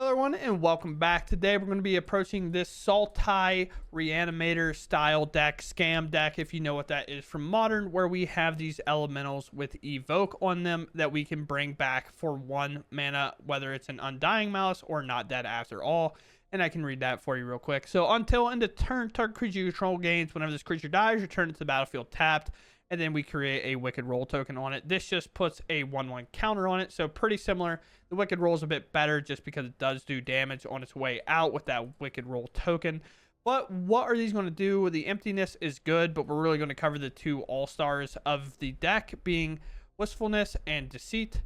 Hello everyone and welcome back. Today we're going to be approaching this Sultai Reanimator style deck, scam deck if you know what that is from Modern, where we have these elementals with evoke on them that we can bring back for 1 mana, whether it's an Undying Malice or Not Dead After All. And I can read that for you real quick. So until end of turn, target creature you control gains. Whenever this creature dies, return it to the battlefield tapped. And then we create a Wicked Roll token on it. This just puts a 1/1 counter on it, so pretty similar. The Wicked Roll is a bit better just because it does do damage on its way out with that Wicked Roll token. But what are these going to do? The emptiness is good, but we're really going to cover the two all-stars of the deck, being Wistfulness and Deceit.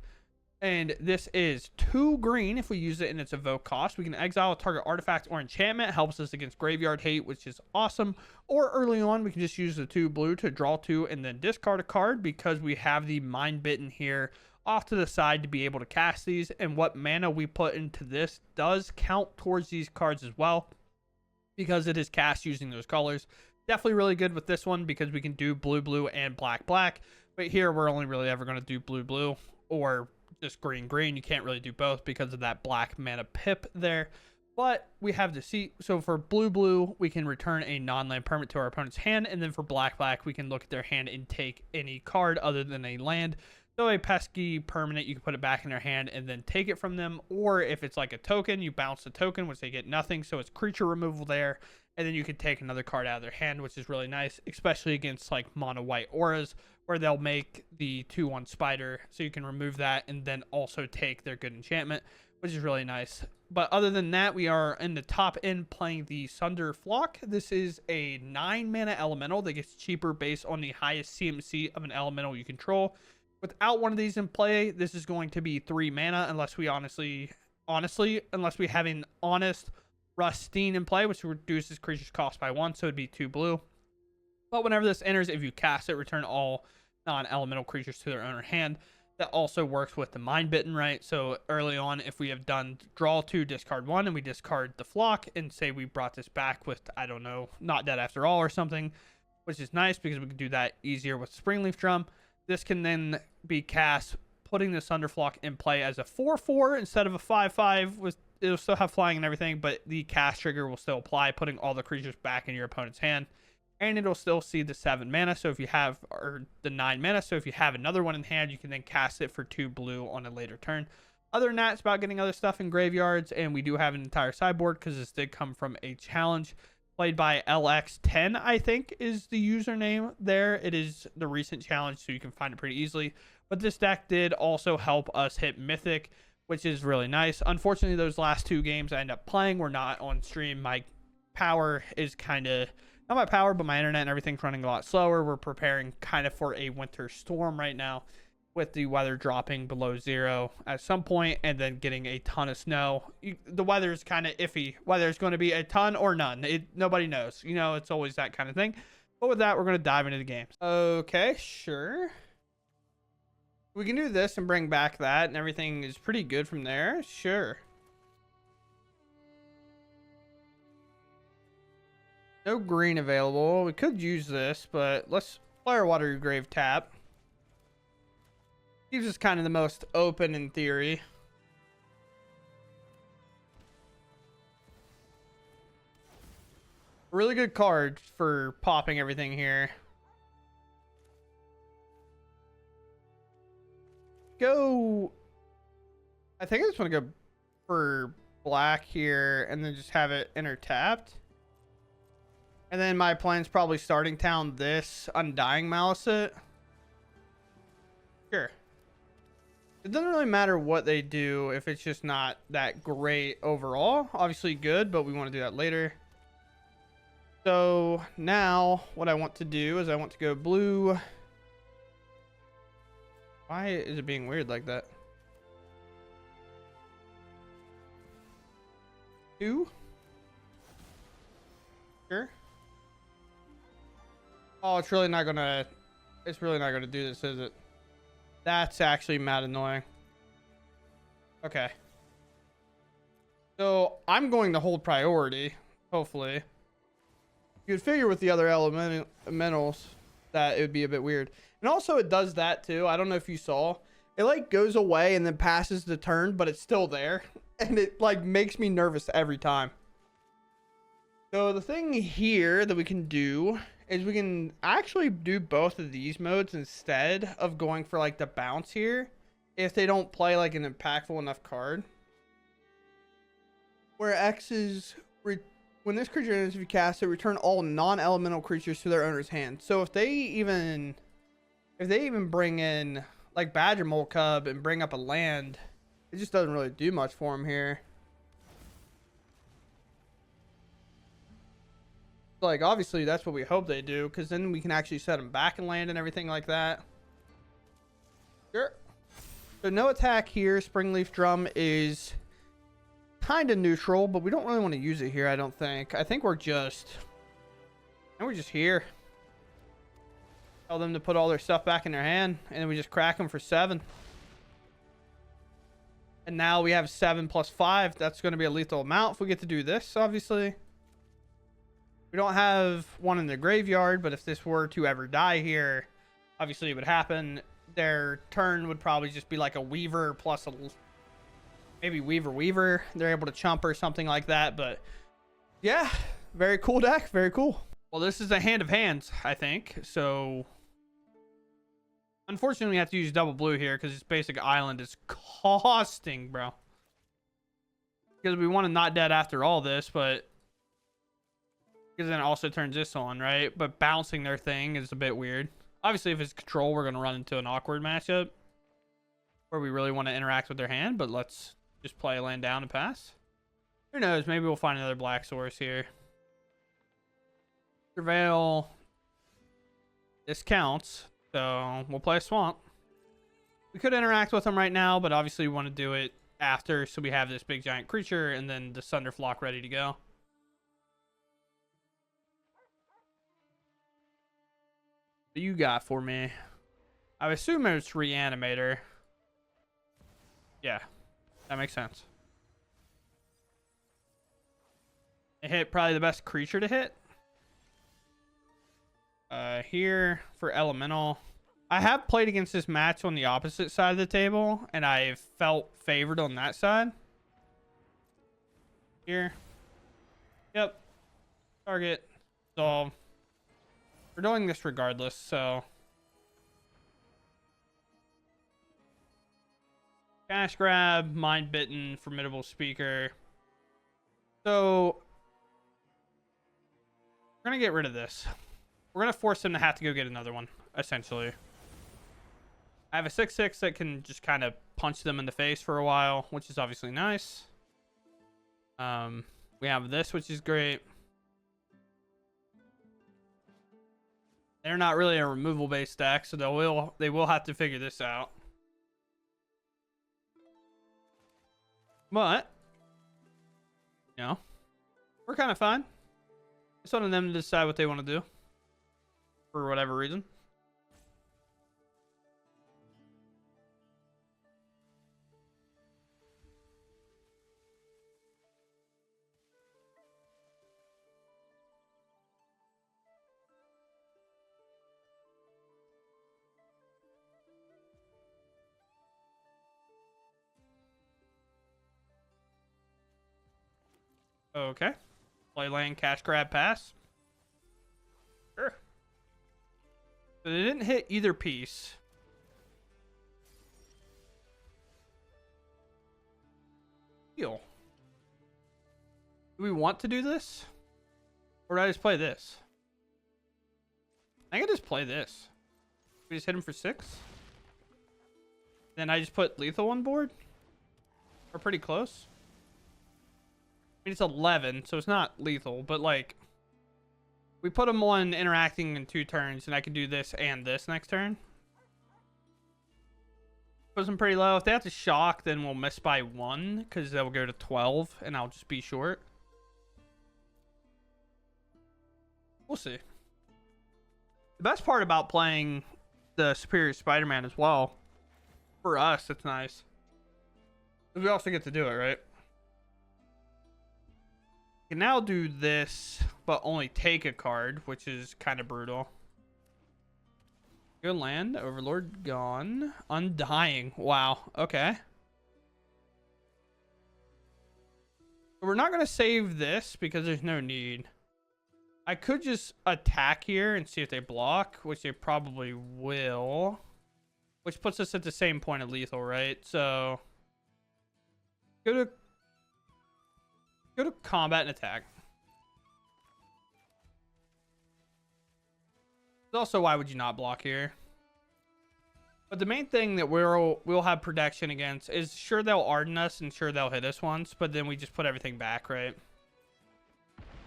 And this is 2 green if we use it in its evoke cost. We can exile a target artifact or enchantment. It helps us against graveyard hate, which is awesome. Or early on, we can just use the 2 blue to draw 2 and then discard a card because we have the Mind Bitten here off to the side to be able to cast these. And what mana we put into this does count towards these cards as well because it is cast using those colors. Definitely really good with this one because we can do blue, blue, and black, black. But here, we're only really ever going to do blue, blue, or just green green. You can't really do both because of that black mana pip there, but we have Deceit. So for blue blue we can return a non-land permanent to our opponent's hand, and then for black black we can look at their hand and take any card other than a land. So a pesky permanent, you can put it back in their hand and then take it from them, or if it's like a token, you bounce the token, which they get nothing, so it's creature removal there, and then you can take another card out of their hand, which is really nice, especially against like mono white auras where they'll make the 2/1 spider, so you can remove that and then also take their good enchantment, which is really nice. But other than that, we are in the top end playing the Sunder Flock. This is a 9 mana elemental that gets cheaper based on the highest CMC of an elemental you control. Without one of these in play, this is going to be 3 mana unless we unless we have an honest Rustine in play, which reduces creature's cost by 1, so it'd be 2 blue. But whenever this enters, if you cast it, return all non-elemental creatures to their owner hand. That also works with the Mind Bitten, right? So early on, if we have done draw 2, discard 1, and we discard the Flock, and say we brought this back with, I don't know, Not Dead After All or something, which is nice because we can do that easier with Springleaf Drum. This can then be cast, putting the Sunder Flock in play as a 4/4 instead of a 5/5. It'll still have flying and everything, but the cast trigger will still apply, putting all the creatures back in your opponent's hand. And it'll still see the 7 mana, so if you have, or the 9 mana, so if you have another one in hand, you can then cast it for 2 blue on a later turn. Other than that, it's about getting other stuff in graveyards, and we do have an entire sideboard because this did come from a challenge played by LX10, I think is the username there. It is the recent challenge, so you can find it pretty easily. But this deck did also help us hit Mythic, which is really nice. Unfortunately, those last 2 games I ended up playing were not on stream. My power is kind of, not my power, but my internet and everything's running a lot slower. We're preparing kind of for a winter storm right now with the weather dropping below 0 at some point and then getting a ton of snow. The weather is kind of iffy. Whether it's going to be a ton or none, nobody knows. You know, it's always that kind of thing. But with that, we're going to dive into the games. Okay, sure. We can do this and bring back that, and everything is pretty good from there. Sure. No green available. We could use this, but let's Firewater Grave tap. Keeps us kind of the most open in theory. Really good card for popping everything here. I think I just want to go for black here and then just have it enter tapped. And then my plan's probably starting town this, Undying Malice it. Sure. It doesn't really matter what they do if it's just not that great overall. Obviously good, but we want to do that later. So now what I want to do is I want to go blue. Why is it being weird like that? 2. Sure. Oh, it's really not gonna do this, is it? That's actually mad annoying. Okay. So I'm going to hold priority, hopefully. You'd figure with the other elementals that it would be a bit weird. And also it does that too. I don't know if you saw. It like goes away and then passes the turn, but it's still there. and it like makes me nervous every time. So the thing here that we can do is we can actually do both of these modes instead of going for like the bounce here if they don't play like an impactful enough card. Where X is when this creature enters, if you cast it, return all non-elemental creatures to their owner's hand. So if they even bring in like Badger Mole Cub and bring up a land, it just doesn't really do much for them here. Like, obviously, that's what we hope they do, because then we can actually set them back and land and everything like that. Sure. So no attack here. Springleaf Drum is kind of neutral, but we don't really want to use it here, I don't think. I think we're just here. Tell them to put all their stuff back in their hand, and then we just crack them for 7. And now we have 7 plus 5. That's going to be a lethal amount if we get to do this, obviously. We don't have one in the graveyard, but if this were to ever die here, obviously it would happen. Their turn would probably just be like a Weaver plus a maybe Weaver. They're able to chump or something like that. But yeah, very cool deck. Very cool. Well, this is a hand of hands, I think. So unfortunately, we have to use double blue here because this basic island is costing, bro. Because we want to not dead after all this, but because then it also turns this on, right? But bouncing their thing is a bit weird. Obviously, if it's control, we're going to run into an awkward matchup where we really want to interact with their hand, but let's just play a land down and pass. Who knows? Maybe we'll find another black source here. Surveil. This counts, so we'll play a swamp. We could interact with them right now, but obviously we want to do it after, so we have this big giant creature and then the Sunderflock ready to go. What do you got for me? I assume it's Reanimator. Yeah, that makes sense. It hit probably the best creature to hit. Here for Elemental. I have played against this match on the opposite side of the table, and I felt favored on that side. Here. Yep. Target. Solve. We're doing this regardless, so. Cash grab, mind bitten, formidable speaker. So we're gonna get rid of this. We're gonna force him to have to go get another one, essentially. I have a 6/6 that can just kind of punch them in the face for a while, which is obviously nice. We have this, which is great. They're not really a removal based deck, so they will have to figure this out. But you know, we're kind of fine. It's on them to decide what they want to do for whatever reason. Okay. Play land, cash grab, pass. Sure. So they didn't hit either piece. Deal. Do we want to do this? Or do I just play this? I can just play this. We just hit him for 6. Then I just put lethal on board. We're pretty close. I mean, it's 11, so it's not lethal, but like we put them on interacting in 2 turns, and I can do this and this next turn. Puts them pretty low. If they have to shock, then we'll miss by 1 because they'll go to 12, and I'll just be short. We'll see. The best part about playing the Superior Spider-Man as well, for us, it's nice. We also get to do it, right? Can now do this, but only take a card, which is kind of brutal. Good land. Overlord gone. Undying. Wow. Okay. We're not going to save this because there's no need. I could just attack here and see if they block, which they probably will. Which puts us at the same point of lethal, right? So go to combat and attack. Also, why would you not block here? But the main thing that we'll have protection against is sure they'll Arden us and sure they'll hit us once, but then we just put everything back, right?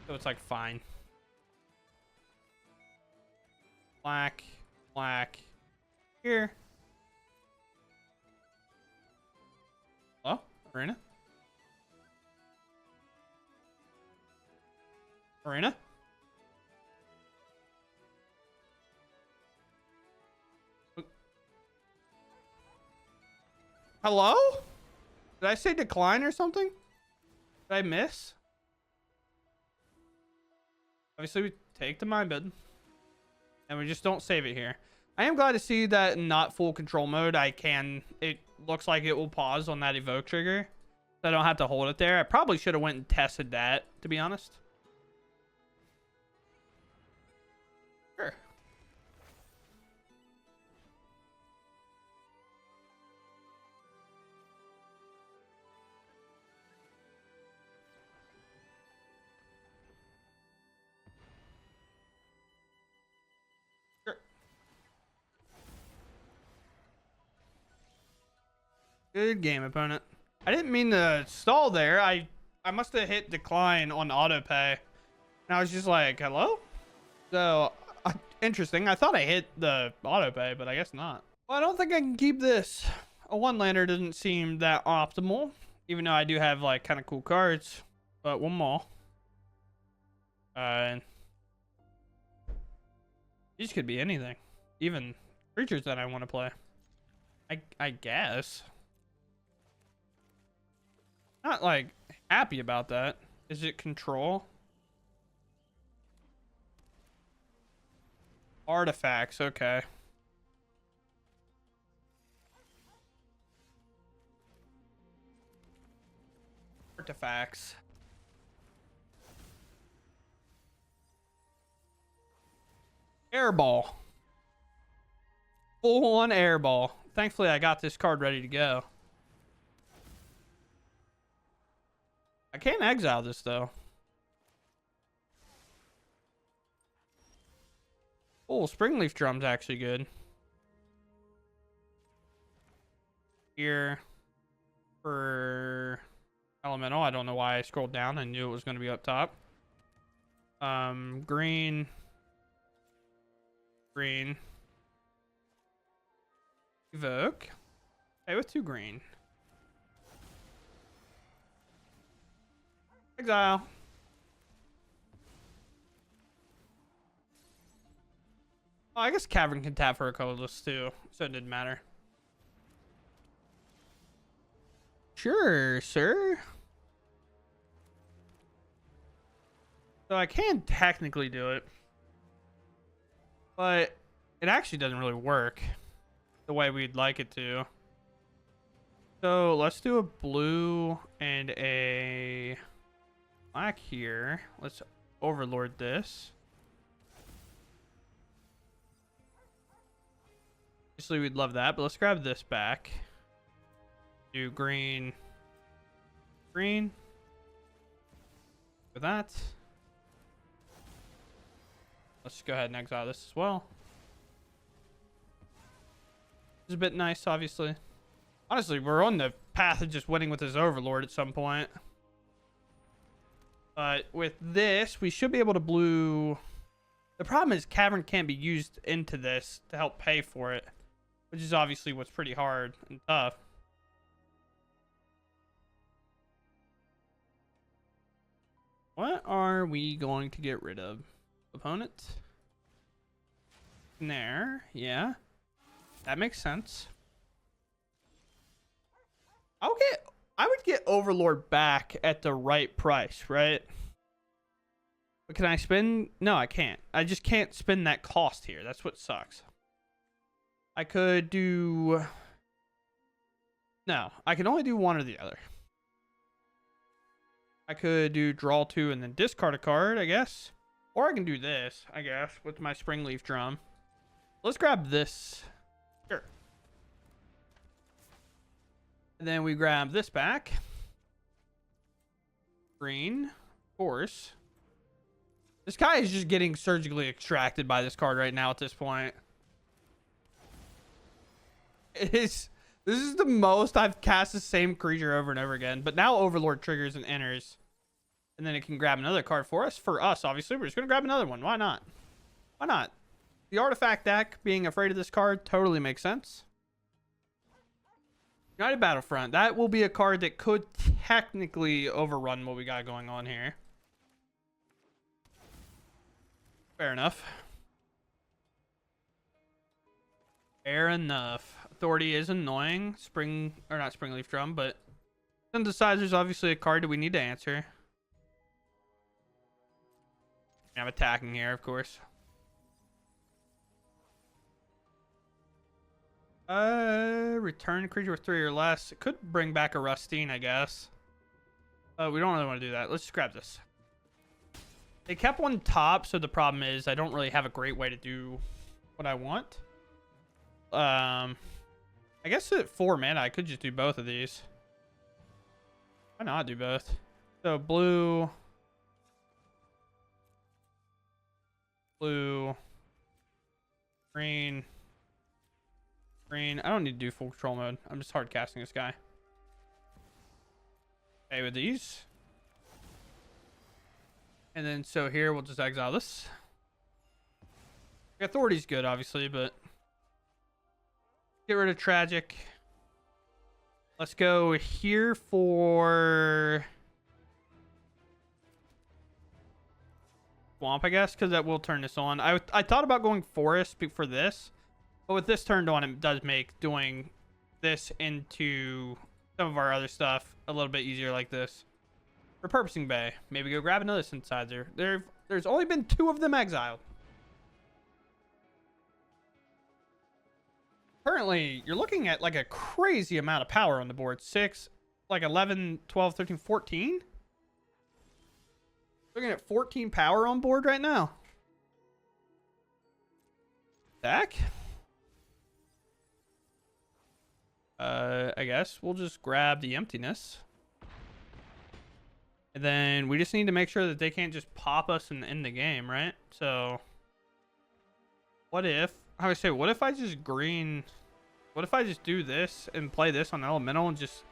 So it's like fine. Black, black, here. Oh, Arena? Arena? Hello? Did I say decline or something? Did I miss? Obviously, we take the mind bid. And we just don't save it here. I am glad to see that in not full control mode, it looks like it will pause on that evoke trigger. So I don't have to hold it there. I probably should have went and tested that, to be honest. Sure. Good game, opponent. I didn't mean to stall there. I must have hit decline on auto pay. And I was just like, hello? So, interesting. I thought I hit the auto pay, but I guess not. Well, I don't think I can keep this. A one-lander doesn't seem that optimal. Even though I do have, like, kind of cool cards. But one more. These could be anything. Even creatures that I want to play. I guess. Not like happy about that. Is it control? Artifacts, okay. Artifacts. Airball. Full on airball. Thankfully, I got this card ready to go. I can't exile this, though. Oh, Springleaf Drum's actually good. Here for Elemental. I don't know why I scrolled down. I knew it was going to be up top. Green. Green. Evoke. Okay, with 2 green. Exile. Oh, I guess Cavern can tap for a colorless too, so it didn't matter. Sure, sir. So I can technically do it, but it actually doesn't really work the way we'd like it to. So let's do a blue and a black here. Let's overlord this. Obviously, we'd love that, but let's grab this back. Do green. Green. For that. Let's go ahead and exile this as well. It's a bit nice, obviously. Honestly, we're on the path of just winning with this overlord at some point. But with this, we should be able to blue. The problem is Cavern can't be used into this to help pay for it, which is obviously what's pretty hard and tough. What are we going to get rid of? Opponent? There, yeah. That makes sense. I would get Overlord back at the right price, right? But can I spend? No, I can't. I just can't spend that cost here. That's what sucks. I could do... No, I can only do one or the other. I could do draw 2 and then discard a card, I guess. Or I can do this, I guess, with my Springleaf Drum. Let's grab this. Sure. And then we grab this back. Green. Of course. This guy is just getting surgically extracted by this card right now at this point. This is the most I've cast the same creature over and over again. But now Overlord triggers and enters. And then it can grab another card for us. For us, obviously. We're just going to grab another one. Why not? Why not? The artifact deck being afraid of this card totally makes sense. United Battlefront. That will be a card that could technically overrun what we got going on here. Fair enough. Fair enough. Authority is annoying. Not Springleaf Drum, but Synthesizer is obviously a card that we need to answer. I'm attacking here, of course. Return creature with 3 or less. It could bring back a Rustine, I guess. We don't really want to do that. Let's just grab this. They kept one top, so the problem is I don't really have a great way to do what I want. I guess at 4 mana, I could just do both of these. Why not do both? So blue, green. I don't need to do full control mode. I'm just hard casting this guy. Okay, with these. And then so here we'll just exile this. Authority's good, obviously, but get rid of Tragic. Let's go here for Swamp, I guess, because that will turn this on. I thought about going Forest for this, but with this turned on, it does make doing this into some of our other stuff a little bit easier like this. Repurposing Bay. Maybe go grab another Synthesizer. There's only been 2 of them exiled. Currently, you're looking at like a crazy amount of power on the board. 6, like 11, 12, 13, 14. Looking at 14 power on board right now. Deck. I guess we'll just grab the emptiness. And then we just need to make sure that they can't just pop us and end the game, right? So what if I would say, what if I just do this and play this on elemental and just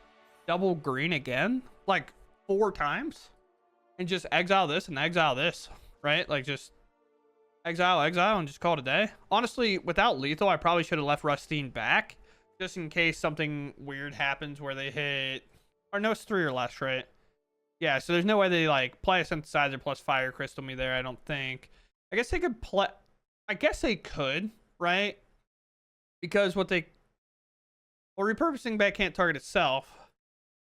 double green again, like 4 times, and just exile this and exile this, right? Like just exile and just call it a day. Honestly, without lethal, I probably should have left Rustine back just in case something weird happens where they hit, or no, it's 3 or less, right? Yeah, so there's no way they like play a Synthesizer plus Fire Crystal me there, I don't think. I guess they could play, I guess they could, right? Because Repurposing Bay can't target itself.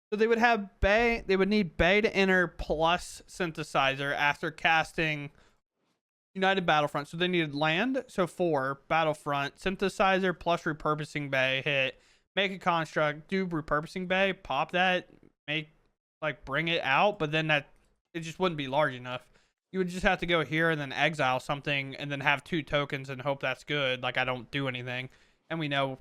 So they would have Bay, they would need Bay to enter plus Synthesizer after casting United Battlefront. So they needed land, so 4, Battlefront, Synthesizer plus Repurposing Bay, hit, make a construct, do Repurposing Bay, pop that, bring it out, but then it just wouldn't be large enough. You would just have to go here and then exile something and then have 2 tokens and hope that's good. Like I don't do anything. And we know,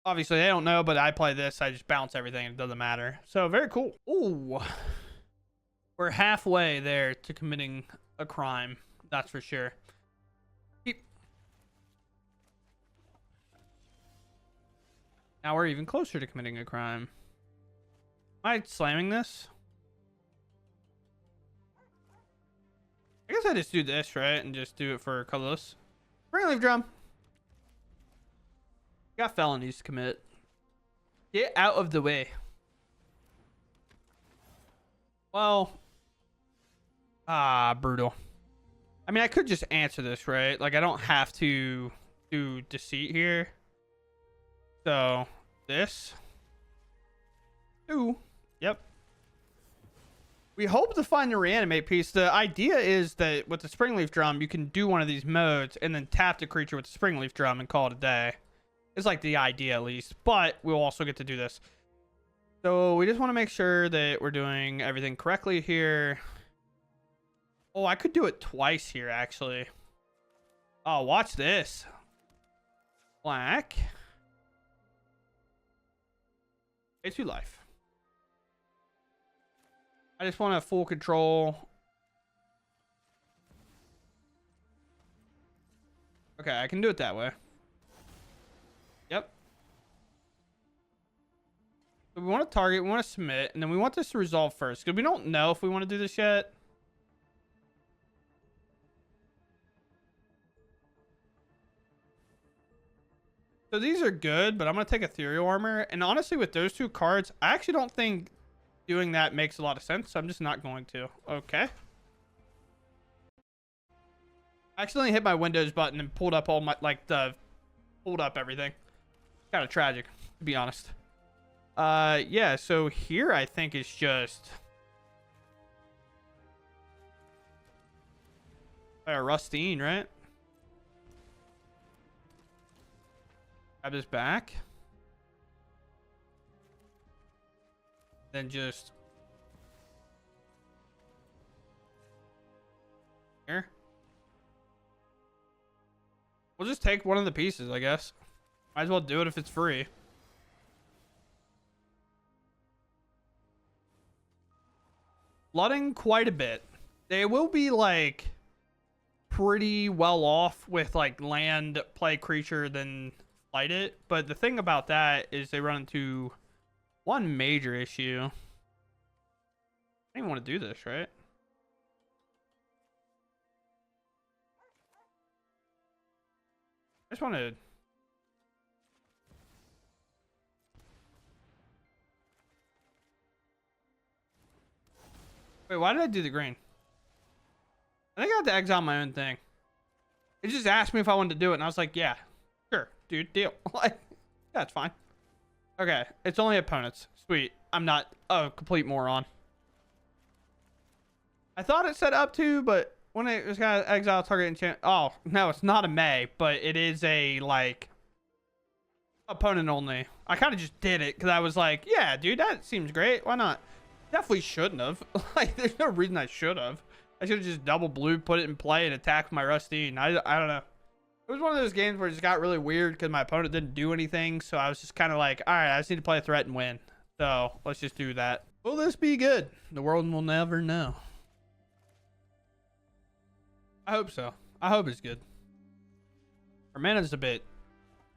obviously they don't know, but I play this, I just bounce everything and it doesn't matter. So very cool. Ooh. We're halfway there to committing a crime. That's for sure. Now we're even closer to committing a crime. Am I slamming this? I guess I just do this, right? And just do it for colorless. Springleaf Drum. Got felonies to commit. Get out of the way. Well. Brutal. I mean, I could just answer this, right? Like, I don't have to do Deceit here. So, this. 2. Yep. We hope to find the reanimate piece. The idea is that with the Springleaf Drum, you can do one of these modes and then tap the creature with the Springleaf Drum and call it a day. It's like the idea, at least. But we'll also get to do this. So we just want to make sure that we're doing everything correctly here. Oh, I could do it twice here, actually. Oh, watch this. Black. A2 life. I just want to full control. Okay, I can do it that way. Yep. So we want to target, we want to submit, and then we want this to resolve first, because we don't know if we want to do this yet. So these are good, but I'm going to take Ethereal Armor. And honestly, with those two cards, I actually don't think doing that makes a lot of sense. So I'm just not going to. Okay. I accidentally hit my Windows button and pulled up all my, pulled up everything. Kind of tragic, to be honest. Yeah, so here I think it's just a Rustine, right? Grab this back. Then just here. We'll just take one of the pieces, I guess. Might as well do it if it's free. Flooding quite a bit. They will be like pretty well off with like land, play creature, then fight it. But the thing about that is they run into one major issue. I don't even want to do this, right? I just want to... Wait, why did I do the green? I think I have to exile my own thing. It just asked me if I wanted to do it, and I was like, yeah, sure, dude, deal. Like, yeah, it's fine. Okay, it's only opponents. Sweet. I'm not a complete moron. I thought it said up to, but when it was got exile target enchant... Oh, no, it's not a May, but it is a, like, opponent only. I kind of just did it, because I was like, yeah, dude, that seems great. Why not? Definitely shouldn't have. Like, there's no reason I should have. I should have just double blue, put it in play, and attacked my Rustine. I don't know. It was one of those games where it just got really weird because my opponent didn't do anything. So I was just kind of like, all right, I just need to play a threat and win. So let's just do that. Will this be good? The world will never know. I hope so. I hope it's good. Our mana's a bit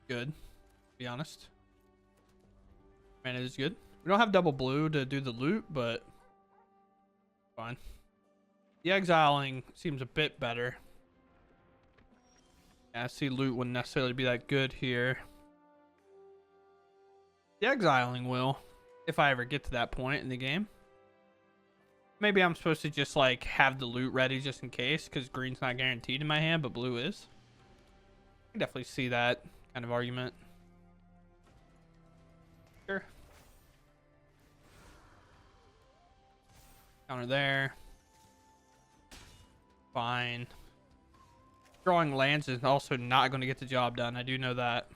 good, to be honest. Mana is good. We don't have double blue to do the loot, but fine. The exiling seems a bit better. Yeah, I see loot wouldn't necessarily be that good here. The exiling will, if I ever get to that point in the game. Maybe I'm supposed to just like have the loot ready just in case, because green's not guaranteed in my hand, but blue is. I can definitely see that kind of argument. Sure. Counter there. Fine. Drawing lands is also not going to get the job done. I do know that.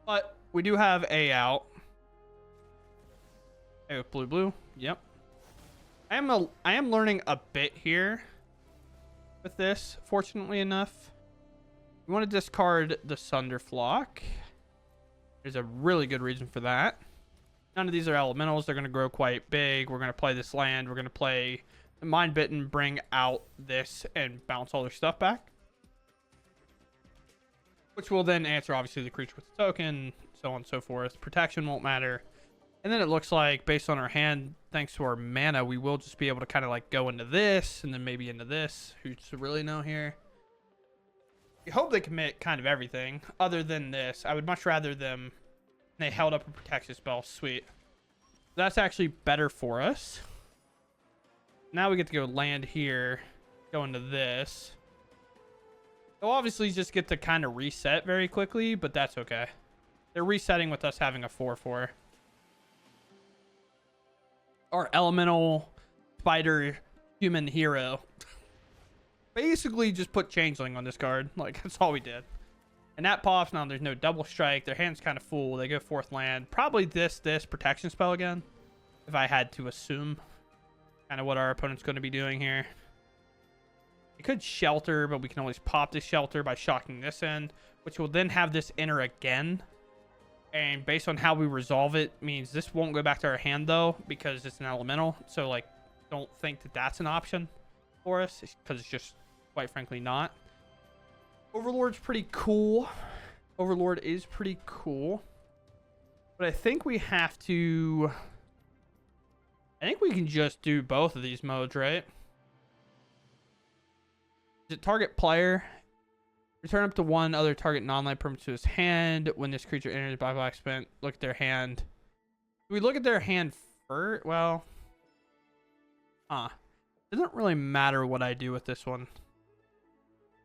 But we do have A out. A with blue, blue. Yep. I am learning a bit here with this, fortunately enough. We want to discard the Sunderflock. There's a really good reason for that. None of these are elementals. They're going to grow quite big. We're going to play this land. We're going to play the Mind Bitten, bring out this, and bounce all their stuff back. Which will then answer, obviously, the creature with the token, so on and so forth. Protection won't matter. And then it looks like, based on our hand, thanks to our mana, we will just be able to kind of like go into this, and then maybe into this. Who's to really know here? We hope they commit kind of everything, other than this. I would much rather them... They held up a protection spell. Sweet. That's actually better for us. Now we get to go land here. Go into this. They'll obviously just get to kind of reset very quickly, but that's okay. They're resetting with us having a 4/4. Our elemental spider human hero. Basically just put changeling on this card. Like, that's all we did. And that pops. Now there's no double strike. Their hand's kind of full. They go 4th land. Probably this protection spell again, if I had to assume kind of what our opponent's going to be doing here. It could shelter, but we can always pop this shelter by shocking this in, which will then have this enter again. And based on how we resolve it, means this won't go back to our hand, though, because it's an elemental. So, like, don't think that that's an option for us, because it's just, quite frankly, not. Overlord's pretty cool. Overlord is pretty cool. But I think we have to... I think we can just do both of these modes, right? Is it target player? Return up to 1 other target non-life permanent to his hand. When this creature enters by black spent, look at their hand. Do we look at their hand first? Well... It doesn't really matter what I do with this one.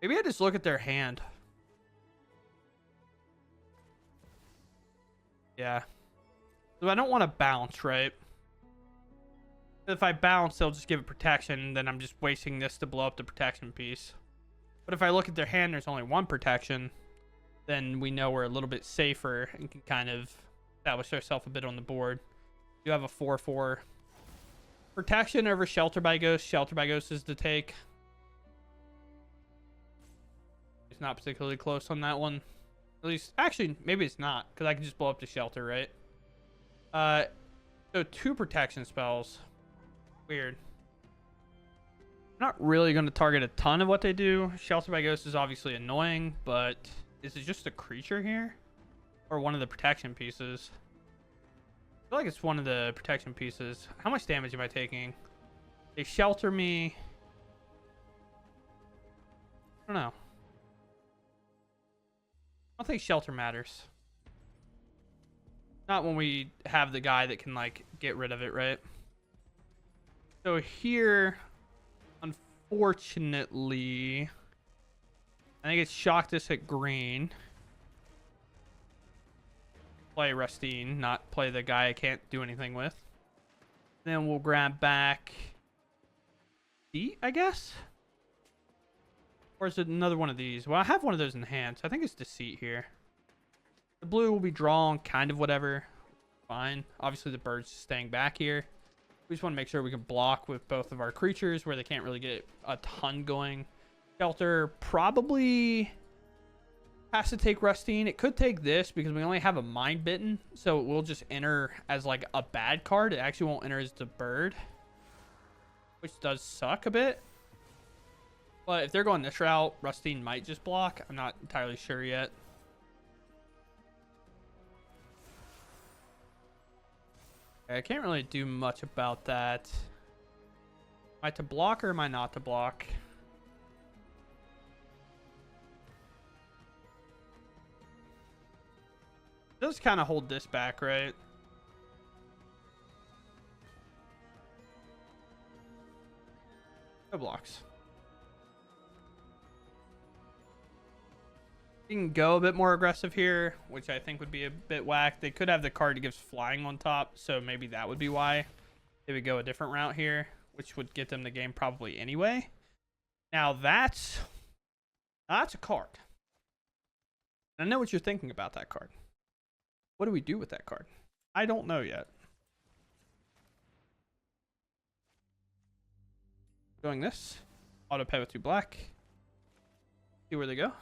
Maybe I just look at their hand. Yeah. So I don't want to bounce, right? If I bounce, they'll just give it protection. Then I'm just wasting this to blow up the protection piece. But if I look at their hand, there's only 1 protection. Then we know we're a little bit safer and can kind of establish ourselves a bit on the board. You have a 4/4. Protection over Shelter by Ghost. Shelter by Ghost is the take. It's not particularly close on that one. At least, actually, maybe it's not, because I can just blow up the shelter, right? So 2 protection spells. Weird. I'm not really going to target a ton of what they do. Shelter by Ghost is obviously annoying, but is it just a creature here? Or one of the protection pieces? I feel like it's one of the protection pieces. How much damage am I taking? They shelter me. I don't know. I don't think shelter matters. Not when we have the guy that can, like, get rid of it, right? So here, unfortunately, I think it's shock this at green. Play Rustine, not play the guy I can't do anything with. Then we'll grab back D, I guess? Or is it another one of these? Well, I have one of those in hand, so I think it's Deceit here. The blue will be drawn, kind of whatever. Fine. Obviously, the bird's staying back here. We just want to make sure we can block with both of our creatures where they can't really get a ton going. Shelter probably has to take Rustine. It could take this because we only have a Mind Bitten, so it will just enter as like a bad card. It actually won't enter as the bird, which does suck a bit. But if they're going this route, Rustine might just block. I'm not entirely sure yet. I can't really do much about that. Am I to block or am I not to block? It does kind of hold this back, right? No blocks. You can go a bit more aggressive here, which I think would be a bit whack. They could have the card that gives flying on top, so maybe that would be why they would go a different route here, which would get them the game probably anyway. Now that's a card. I know what you're thinking about that card. What do we do with that card? I don't know yet. Doing this. Auto pay with 2 black. See where they go.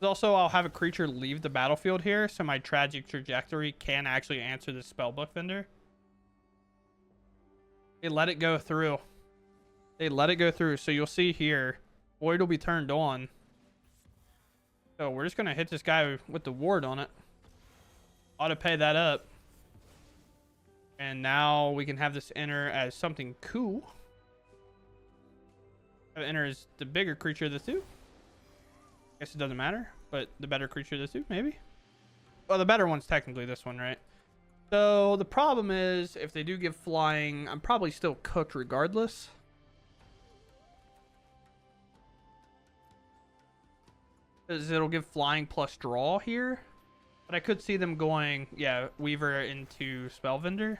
Also, I'll have a creature leave the battlefield here, so my Tragic Trajectory can actually answer the Spellbook Vendor. They let it go through. They let it go through, so you'll see here, Void will be turned on. So we're just going to hit this guy with the ward on it. Auto pay that up. And now we can have this enter as something cool. Have it enter as the bigger creature of the 2. Guess it doesn't matter, but the better creature of the 2, maybe? Well, the better one's technically this one, right? So the problem is, if they do give flying, I'm probably still cooked regardless. Because it'll give flying plus draw here. But I could see them going, yeah, Weaver into Spellvender.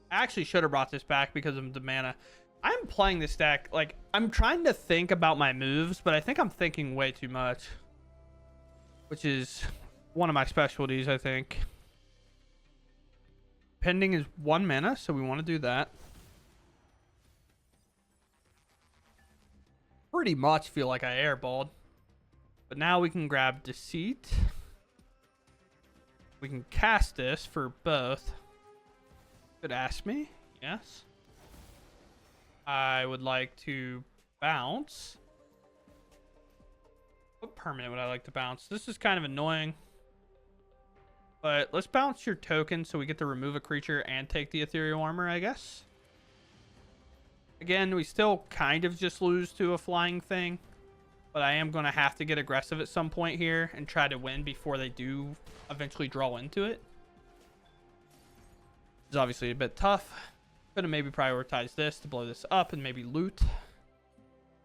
I actually should have brought this back because of the mana. I'm playing this deck, like, I'm trying to think about my moves, but I think I'm thinking way too much. Which is one of my specialties, I think. Pending is 1 mana, so we want to do that. Pretty much feel like I airballed. But now we can grab Deceit. We can cast this for both. Could ask me. Yes. I would like to bounce. What permanent would I like to bounce? This is kind of annoying. But let's bounce your token so we get to remove a creature and take the ethereal armor, I guess. Again, we still kind of just lose to a flying thing. But I am going to have to get aggressive at some point here and try to win before they do eventually draw into it. It's obviously a bit tough. Could have maybe prioritized this to blow this up and maybe loot.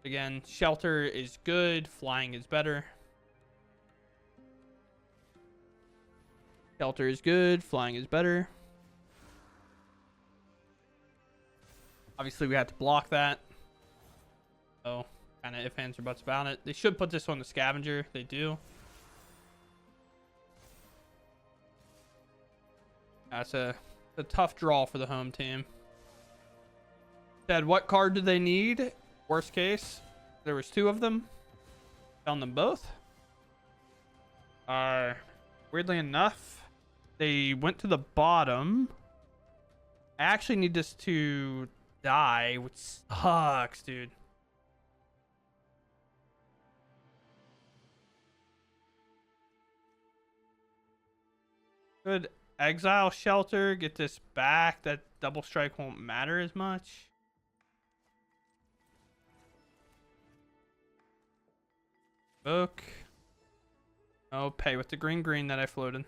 Again, shelter is good. Flying is better. Shelter is good. Flying is better. Obviously, we have to block that. So, kind of if, ands, or buts about it. They should put this on the scavenger. They do. That's a tough draw for the home team. Said, what card do they need? Worst case, there was 2 of them. Found them both. Weirdly enough, they went to the bottom. I actually need this to die, which sucks, dude. Good. Exile shelter. Get this back. That double strike won't matter as much. Book. Oh, pay with the green that I floated.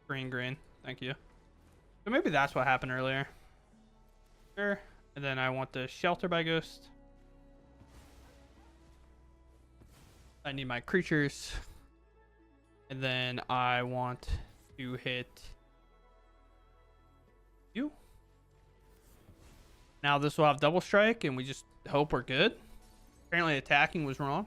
Green. Thank you. So maybe that's what happened earlier. Sure. And then I want the shelter by ghost. I need my creatures. And then I want to hit you. Now this will have double strike and we just hope we're good. Apparently attacking was wrong.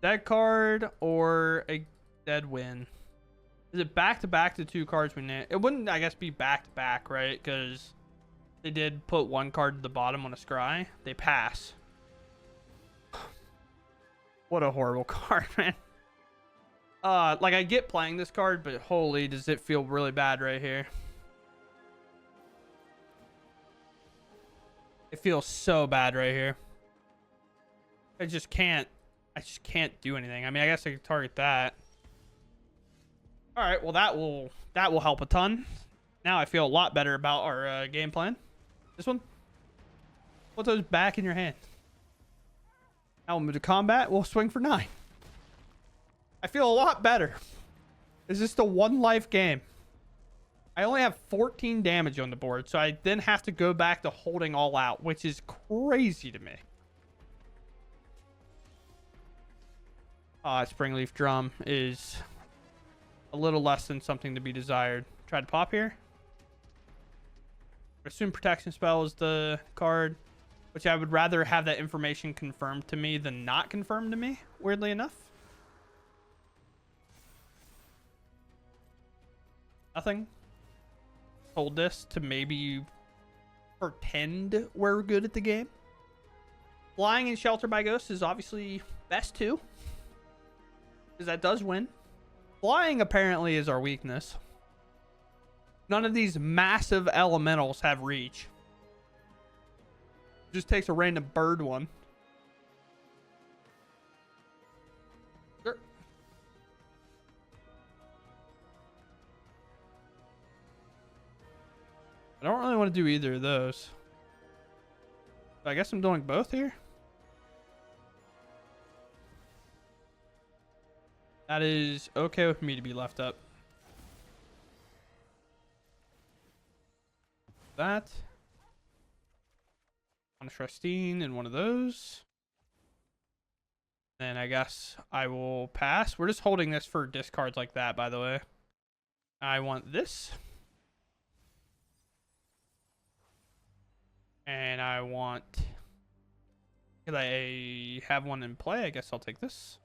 Dead card or a dead win? Is it back to back the 2 cards we need? It wouldn't, I guess, be back to back, right? Because they did put 1 card at the bottom on a scry. They pass. What a horrible card, man. Like, I get playing this card, but holy, does it feel really bad right here. It feels so bad right here. I just can't do anything. I mean, I guess I could target that. All right, well that will help a ton. Now I feel a lot better about our game plan. This one, put those back in your hand. Now we'll move to combat. We'll swing for 9. I feel a lot better. Is this the 1 life game? I only have 14 damage on the board, so I then have to go back to holding all out, which is crazy to me. Springleaf Drum is a little less than something to be desired. Try to pop here. Assume Protection Spell is the card, which I would rather have that information confirmed to me than not confirmed to me, weirdly enough. Nothing. Hold this to maybe pretend we're good at the game. Flying and Shelter by Ghost is obviously best too, because that does win. Flying apparently is our weakness. None of these massive elementals have reach. Just takes a random bird one. Sure. I don't really want to do either of those. But I guess I'm doing both here. That is okay with me to be left up. That. On a Trustine and one of those. Then I guess I will pass. We're just holding this for discards like that, by the way. I want this. And I want... Could I have one in play? I guess I'll take this.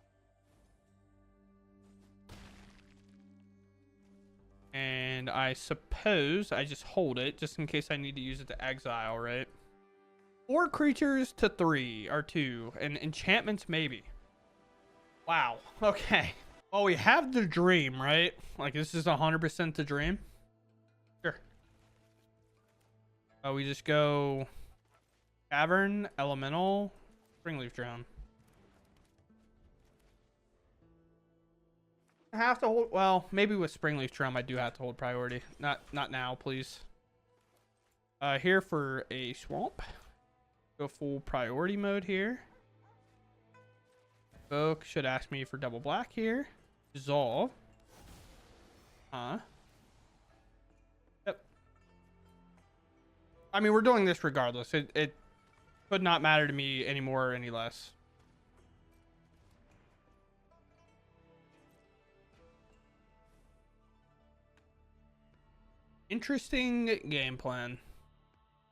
And I suppose I just hold it just in case I need to use it to exile, right? 4 creatures to 3 or 2. And enchantments maybe. Wow. Okay. Well, we have the dream, right? Like, this is 100% the dream. Sure. Oh, we just go Cavern, Elemental, Springleaf Drone. I have to hold... Well, maybe with Springleaf Drum, I do have to hold priority. Not now, please. Here for a swamp. Go full priority mode here. Evoke should ask me for double black here. Dissolve. Yep. I mean, we're doing this regardless. It could not matter to me any more or any less. Interesting game plan.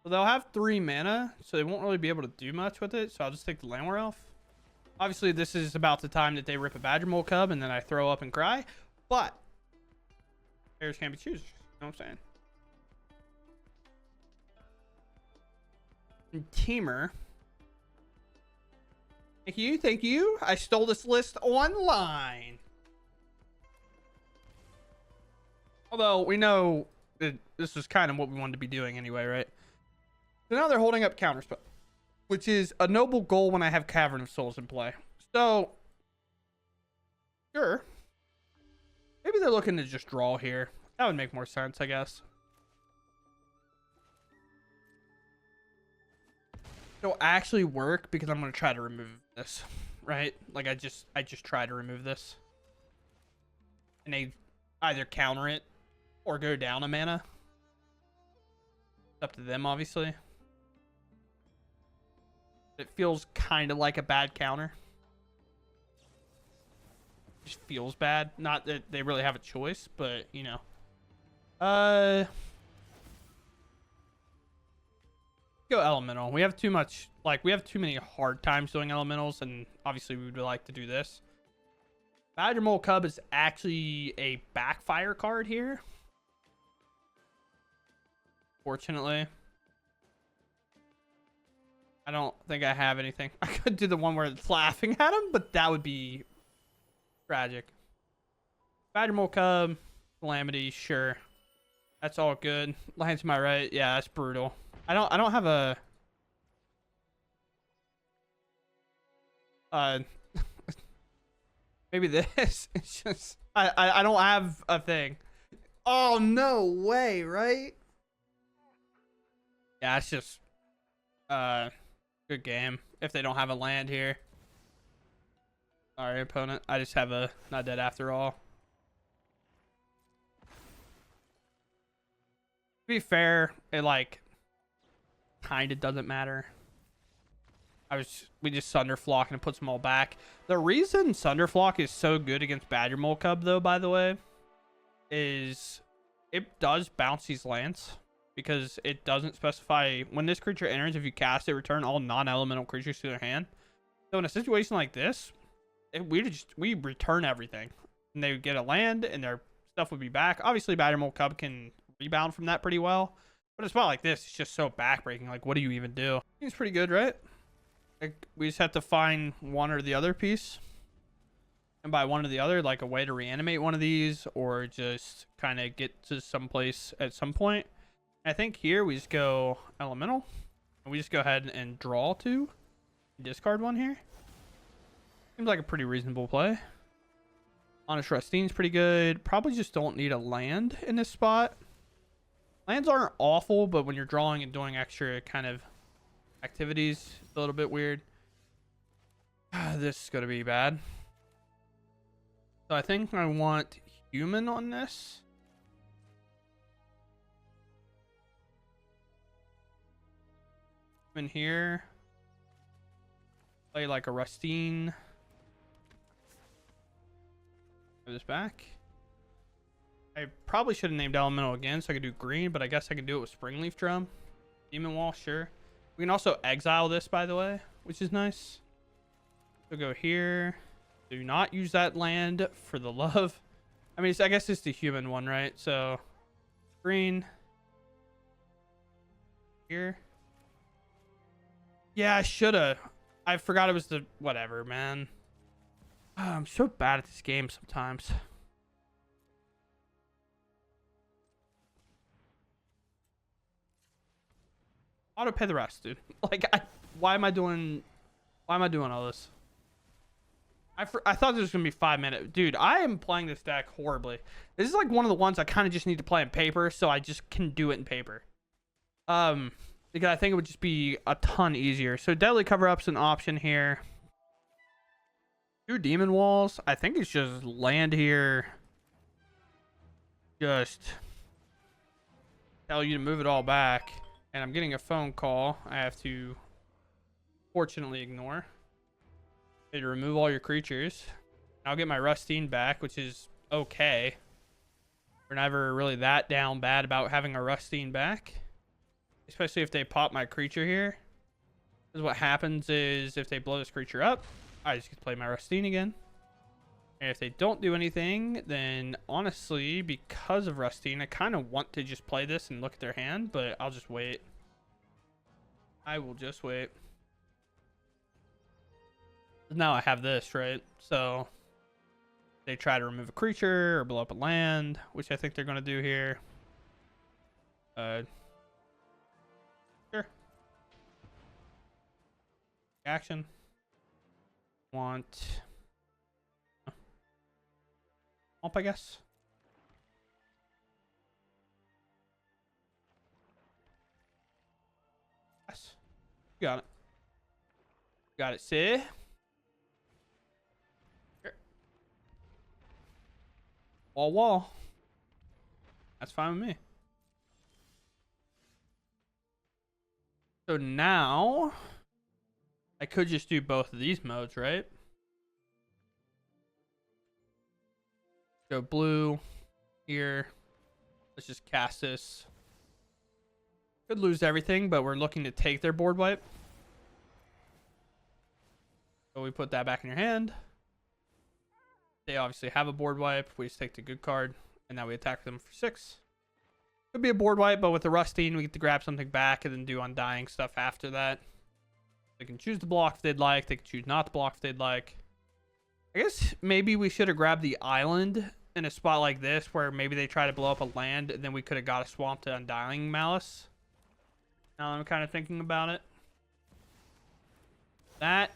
So they'll have 3 mana, so they won't really be able to do much with it. So I'll just take the Landwehr Elf. Obviously, this is about the time that they rip a Badger Mole Cub and then I throw up and cry. But players can't be choosers. You know what I'm saying? And Teamer. Thank you. Thank you. I stole this list online. Although we know that this was kind of what we wanted to be doing anyway, right? So now they're holding up Counterspell, which is a noble goal when I have Cavern of Souls in play. So, sure. Maybe they're looking to just draw here. That would make more sense, I guess. It'll actually work because I'm going to try to remove this, right? Like, I just try to remove this. And they either counter it or go down a mana. It's up to them, obviously. It feels kind of like a bad counter. It just feels bad. Not that they really have a choice, but, you know. Go Elemental. We have too much, like, we have too many hard times doing Elementals, and obviously we would like to do this. Badger Mole Cub is actually a backfire card here. Fortunately. I don't think I have anything. I could do the one where it's laughing at him, but that would be tragic. Badger Mole Cub, Calamity, sure. That's all good. Lands to my right. Yeah, that's brutal. I don't have a maybe this. It's just I don't have a thing. Oh, no way, right? Yeah, it's just good game if they don't have a land here. Sorry, opponent. I just have a not dead after all. To be fair, it like kind of doesn't matter. We just Sunderflock and it puts them all back. The reason Sunderflock is so good against Badger Mole Cub, though, by the way, is it does bounce these lands. Because it doesn't specify when this creature enters, if you cast it, return all non-elemental creatures to their hand. So in a situation like this, we return everything, and they would get a land, and their stuff would be back. Obviously, Badger Mole Cub can rebound from that pretty well, but a spot like this, it's just so backbreaking. Like, what do you even do? Seems pretty good, right? Like, we just have to find one or the other piece, and by one or the other, like a way to reanimate one of these, or just kind of get to someplace at some point. I think here we just go Elemental, and we just go ahead and draw 2, discard 1 here. Seems like a pretty reasonable play. Honest Rustine's pretty good. Probably just don't need a land in this spot. Lands aren't awful, but when you're drawing and doing extra kind of activities, it's a little bit weird. This is going to be bad. So I think I want human on this. In here, play like a Rustine. Put this back. I probably should have named Elemental again so I could do green, but I guess I can do it with Springleaf Drum. Demon Wall, sure. We can also exile this, by the way, which is nice. We'll go here. Do not use that land for the love. I mean, I guess it's the human one, right? So, green. Here. Yeah, I shoulda. I forgot it was the... Whatever, man. Oh, I'm so bad at this game sometimes. Auto pay the rest, dude. Like, why am I doing all this? I thought this was gonna be 5 minutes, dude. I am playing this deck horribly. This is like one of the ones I kind of just need to play in paper, so I just can do it in paper. Because I think it would just be a ton easier. So deadly cover-up's an option here. 2 demon walls. I think it's just land here. Just tell you to move it all back. And I'm getting a phone call I have to fortunately ignore. To remove all your creatures. I'll get my Rustine back, which is okay. We're never really that down bad about having a Rustine back. Especially if they pop my creature here. Because what happens is if they blow this creature up, I just get to play my Rustine again. And if they don't do anything, then honestly, because of Rustine, I kind of want to just play this and look at their hand, but I'll just wait. I will just wait. Now I have this, right? So they try to remove a creature or blow up a land, which I think they're going to do here. Sure. Action. Want... Up, I guess. Yes. Got it. Got it, see? Here. Wall. That's fine with me. So now I could just do both of these modes, right? Go blue here. Let's just cast this. Could lose everything, but we're looking to take their board wipe. So we put that back in your hand. They obviously have a board wipe. We just take the good card, and now we attack them for 6. Could be a board wipe, but with the Rustine, we get to grab something back and then do undying stuff after that. They can choose to block if they'd like. They can choose not to block if they'd like. I guess maybe we should have grabbed the island in a spot like this where maybe they try to blow up a land and then we could have got a swamp to Undying Malice. Now I'm kind of thinking about it. That,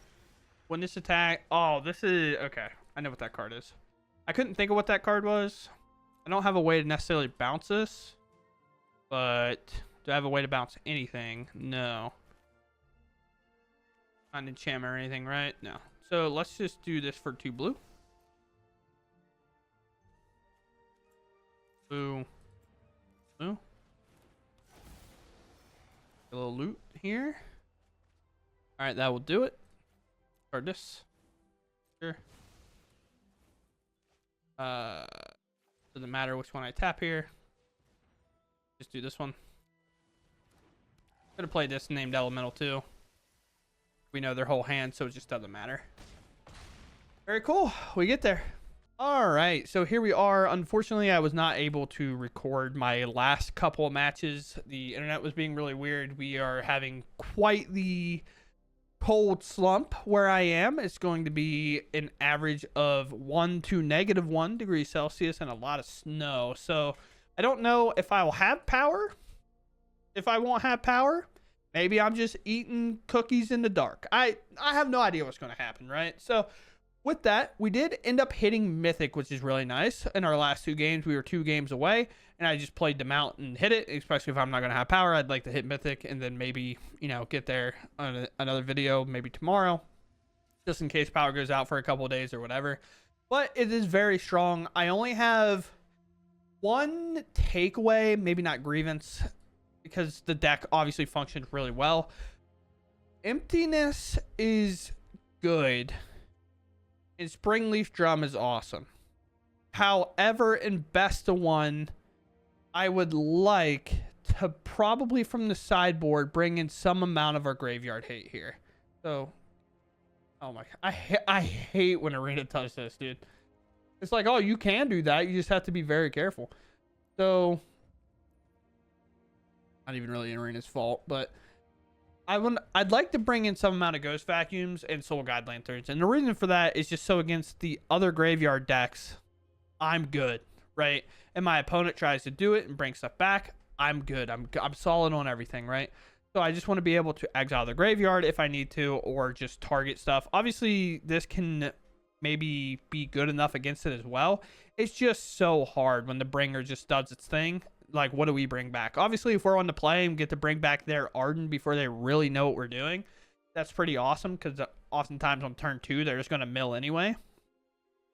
when this attack... Oh, this is... Okay, I know what that card is. I couldn't think of what that card was. I don't have a way to necessarily bounce this. But do I have a way to bounce anything? No. Not an enchantment or anything, right? No. So let's just do this for 2 blue. Blue. Blue. A little loot here. Alright, that will do it. Card this. Sure. Doesn't matter which one I tap here. Just do this one. Could have played this named Elemental too. We know their whole hand, so it just doesn't matter. Very cool. We get there. All right, so here we are. Unfortunately, I was not able to record my last couple of matches. The internet was being really weird. We are having quite the cold slump where I am. It's going to be an average of 1 to -1 degrees Celsius and a lot of snow. So I don't know if I will have power. If I won't have power, maybe I'm just eating cookies in the dark. I have no idea what's going to happen, right? So with that, we did end up hitting Mythic, which is really nice. In our last 2 games, we were 2 games away, and I just played them out and hit it, especially if I'm not going to have power. I'd like to hit Mythic and then maybe, you know, get there on another video, maybe tomorrow, just in case power goes out for a couple of days or whatever. But it is very strong. I only have one takeaway, maybe not grievance, because the deck obviously functioned really well. Emptiness is good. And Springleaf Drum is awesome. However, in Best of 1, I would like to probably from the sideboard bring in some amount of our graveyard hate here. So, oh my, I hate when Arena does this, dude. It's like, oh, you can do that. You just have to be very careful. So, not even really Arena's fault, but I'd like to bring in some amount of Ghost Vacuums and Soul Guide Lanterns. And the reason for that is just so against the other graveyard decks, I'm good, right? And my opponent tries to do it and bring stuff back, I'm good. I'm solid on everything, right? So I just want to be able to exile the graveyard if I need to, or just target stuff. Obviously, this can maybe be good enough against it as well. It's just so hard when the bringer just does its thing. Like, what do we bring back? Obviously, if we're on the play and get to bring back their Arden before they really know what we're doing, that's pretty awesome, because oftentimes on turn 2, they're just going to mill anyway,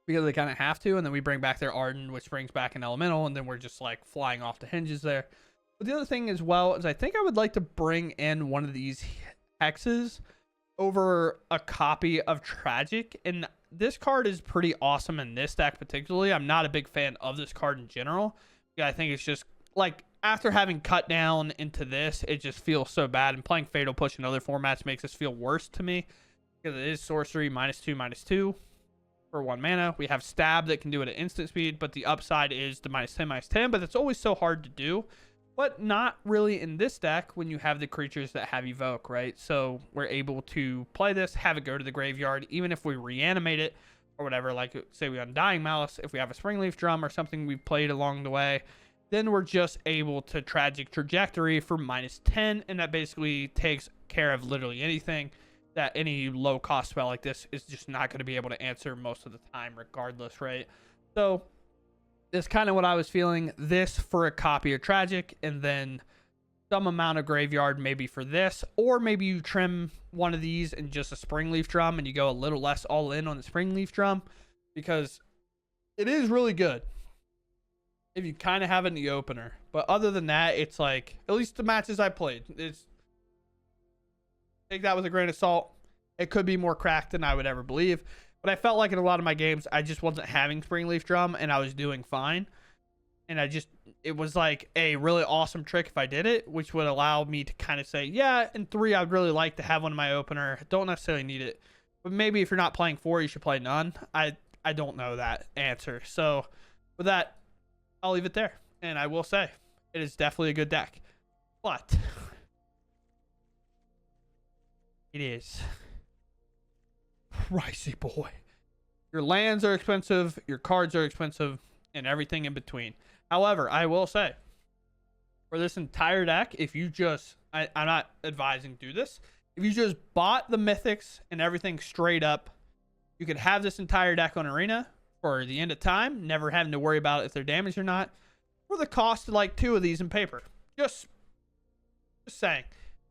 because they kind of have to, and then we bring back their Arden, which brings back an Elemental, and then we're just like flying off the hinges there. But the other thing as well is I think I would like to bring in one of these hexes over a copy of Tragic, and this card is pretty awesome in this deck particularly. I'm not a big fan of this card in general. Yeah, I think it's just like, after having cut down into this, it just feels so bad, and playing Fatal Push in other formats makes this feel worse to me, because it is sorcery, -2/-2 for 1 mana. We have Stab that can do it at instant speed, but the upside is the -10/-10, but it's always so hard to do. But not really in this deck when you have the creatures that have Evoke, right? So we're able to play this, have it go to the graveyard, even if we reanimate it or whatever, like say we Undying Malice, if we have a Springleaf Drum or something we've played along the way, then we're just able to Tragic Trajectory for -10, and that basically takes care of literally anything that any low-cost spell like this is just not going to be able to answer most of the time regardless, right? So that's kind of what I was feeling. This for a copy of Tragic, and then some amount of graveyard maybe for this, or maybe you trim one of these and just a Springleaf Drum, and you go a little less all in on the Springleaf Drum, because it is really good if you kind of have it in the opener. But other than that, it's like, at least the matches I played, it's, take that with a grain of salt. It could be more cracked than I would ever believe, but I felt like in a lot of my games, I just wasn't having Springleaf Drum, and I was doing fine. And it was like a really awesome trick if I did it, which would allow me to kind of say, yeah, in 3, I'd really like to have one in my opener. Don't necessarily need it, but maybe if you're not playing 4, you should play none. I don't know that answer. So with that, I'll leave it there. And I will say, it is definitely a good deck, but it is pricey, boy. Your lands are expensive, your cards are expensive, and everything in between. However, I will say, for this entire deck, if you just, I'm not advising do this, if you just bought the mythics and everything straight up, you could have this entire deck on Arena for the end of time, never having to worry about if they're damaged or not, for the cost of like 2 of these in paper. Just saying.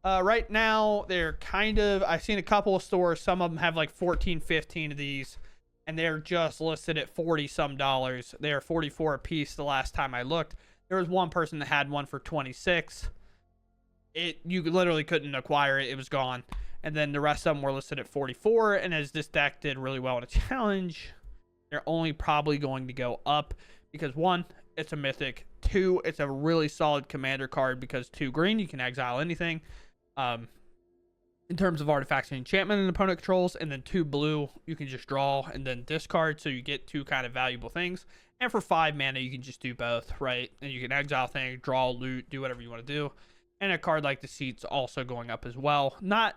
Right now, they're kind of, I've seen a couple of stores, some of them have like 14, 15 of these, and they're just listed at $40-some. They're $44 a piece the last time I looked. There was one person that had one for $26. You literally couldn't acquire it. It was gone. And then the rest of them were listed at $44, and as this deck did really well in a challenge, they're only probably going to go up, because 1, it's a mythic. 2, it's a really solid commander card, because 2 green, you can exile anything. In terms of artifacts and enchantment an opponent controls, and then 2 blue, you can just draw and then discard, so you get 2 kind of valuable things. And for 5 mana, you can just do both, right? And you can exile things, draw, loot, do whatever you want to do. And a card like Deceit's also going up as well. Not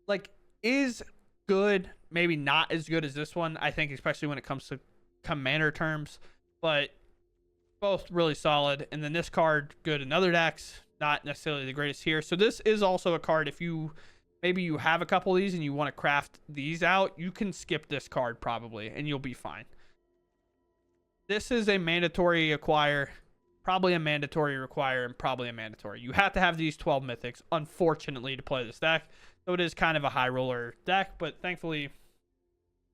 like, is good, maybe not as good as this one, I think, especially when it comes to commander terms, but both really solid. And then this card, good in other decks, not necessarily the greatest here. So this is also a card, if you maybe you have a couple of these and you want to craft these out, you can skip this card probably and you'll be fine. This is a mandatory acquire, probably a mandatory require, and probably a mandatory. You have to have these 12 mythics, unfortunately, to play this deck. So it is kind of a high roller deck, but thankfully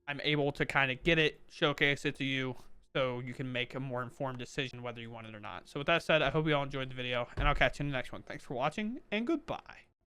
I'm able to kind of get it, showcase it to you, so you can make a more informed decision whether you want it or not. So with that said, I hope you all enjoyed the video, and I'll catch you in the next one. Thanks for watching, and goodbye.